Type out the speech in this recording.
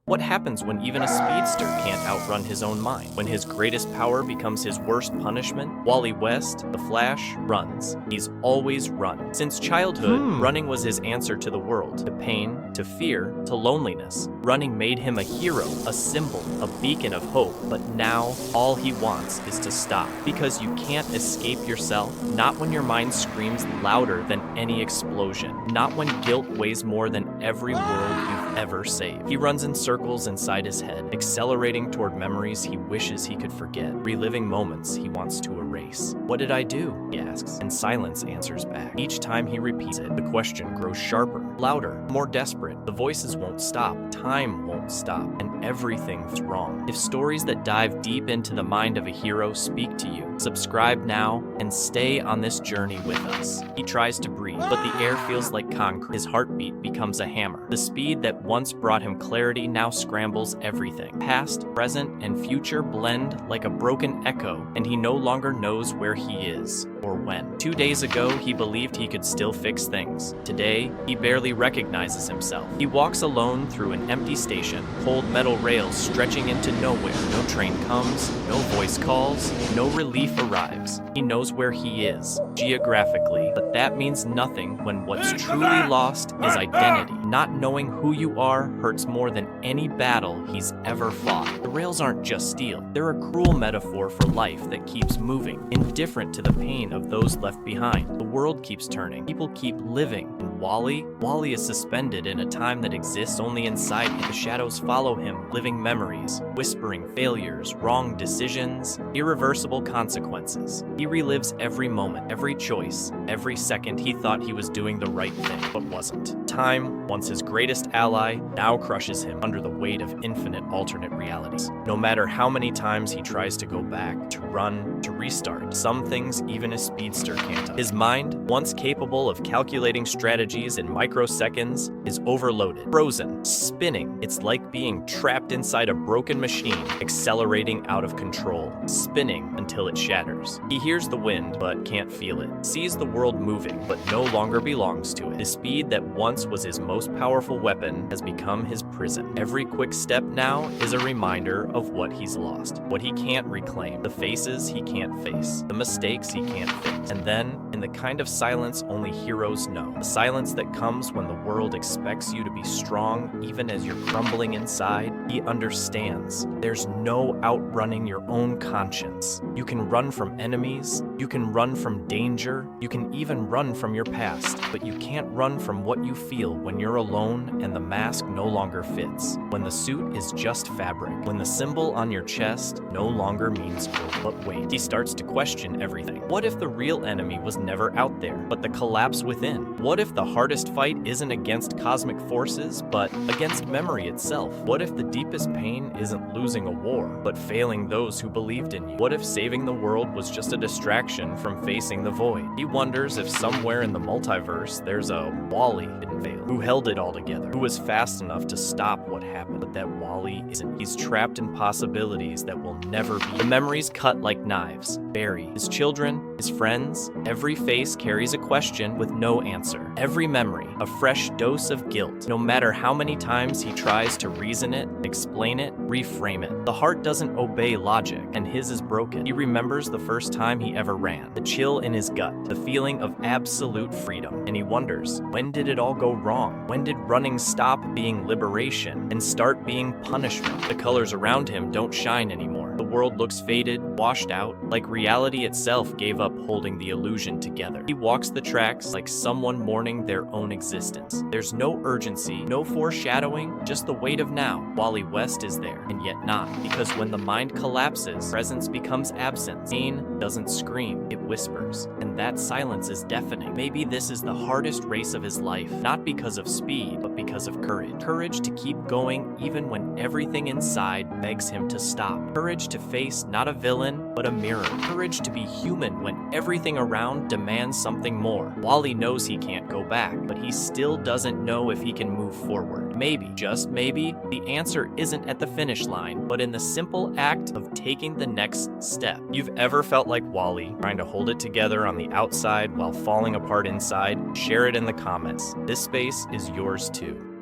What happens when even a speedster can't outrun his own mind? When his greatest power becomes his worst punishment? Wally West, the Flash, runs. He's always run. Since childhood, running was his answer to the world, to pain, to fear, to loneliness. Running made him a hero, a symbol, a beacon of hope. But now, all he wants is to stop. Because you can't escape yourself. Not when your mind screams louder than any explosion. Not when guilt weighs more than every world you've ever saved. He runs in circles inside his head, accelerating toward memories he wishes he could forget, reliving moments he wants to erase. What did I do? He asks, and silence answers back. Each time he repeats it, the question grows sharper, louder, more desperate. The voices won't stop, time won't stop, and everything's wrong. If stories that dive deep into the mind of a hero speak to you, subscribe now and stay on this journey with us. He tries to breathe, but the air feels like concrete. His heartbeat becomes a hammer. The speed that once brought him clarity now scrambles everything. Past, present, and future blend like a broken echo, and he no longer knows where he is or when. 2 days ago, he believed he could still fix things. Today, he barely recognizes himself. He walks alone through an empty station, cold metal rails stretching into nowhere. No train comes, no voice calls, no relief arrives. He knows where he is, geographically, but that means nothing when what's truly lost is identity. Not knowing who you are hurts more than any battle he's ever fought. The rails aren't just steel. They're a cruel metaphor for life that keeps moving, indifferent to the pain of those left behind. The world keeps turning. People keep living. And Wally is suspended in a time that exists only inside him. The shadows follow him, living memories, whispering failures, wrong decisions, irreversible consequences. He relives every moment, every choice, every second he thought he was doing the right thing, but wasn't. Time, once his greatest ally, now crushes him under the weight of infinite alternate realities. No matter how many times he tries to go back, to run, to restart, some things even a speedster can't. His mind, once capable of calculating strategies in microseconds, is overloaded, frozen, spinning. It's like being trapped inside a broken machine, accelerating out of control, spinning until it shatters. He hears the wind, but can't feel it, sees the world moving, but no longer belongs to it. The speed that once was his most powerful weapon has become his prison. Every quick step now is a reminder of what he's lost, what he can't reclaim, the faces he can't face, the mistakes he can't fix. And then, in the kind of silence only heroes know, the silence that comes when the world expects you to be strong even as you're crumbling inside, he understands. There's no outrunning your own conscience. You can run from enemies, you can run from danger, you can even run from your past, but you can't run from what you feel when you're alone and the mask no longer fits, when the suit is just fabric, when the symbol on your chest no longer means hope. But wait, he starts to question everything. What if the real enemy was never out there, but the collapse within? What if the hardest fight isn't against cosmic forces, but against memory itself? What if the deepest pain isn't losing a war, but failing those who believed in you? What if saving the world was just a distraction from facing the void? He wonders if somewhere in the multiverse there's a Wally didn't fail, who held it all together, who was fast enough to stop what happened, but that Wally isn't. He's trapped in possibilities that will never be. The memories cut like knives, bury his children, his friends. Every face carries a question with no answer. Every memory, a fresh dose of guilt. No matter how many times he tries to reason it, explain it, reframe it, the heart doesn't obey logic, and his is broken. He remembers the first time he ever ran, the chill in his gut, the feeling of absolute freedom, and he wonders, when did it all go wrong? When did running stop being liberation and start being punishment? The colors around him don't shine anymore. The world looks faded, washed out, like reality itself gave up holding the illusion together. He walks the tracks like someone mourning their own existence. There's no urgency, no foreshadowing, just the weight of now. Wally West is there, and yet not, because when the mind collapses, presence becomes absence. Pain doesn't scream, it whispers, and that silence is deafening. Maybe this is the hardest race of his life, not because of speed, but because of courage. Courage to keep going even when everything inside begs him to stop. Courage to face not a villain, but a mirror. Courage to be human when everything around demands something more. Wally knows he can't go back, but he still doesn't know if he can move forward. Maybe, just maybe, the answer isn't at the finish line, but in the simple act of taking the next step. You've ever felt like Wally, trying to hold it together on the outside while falling apart inside? Share it in the comments. This space is yours too.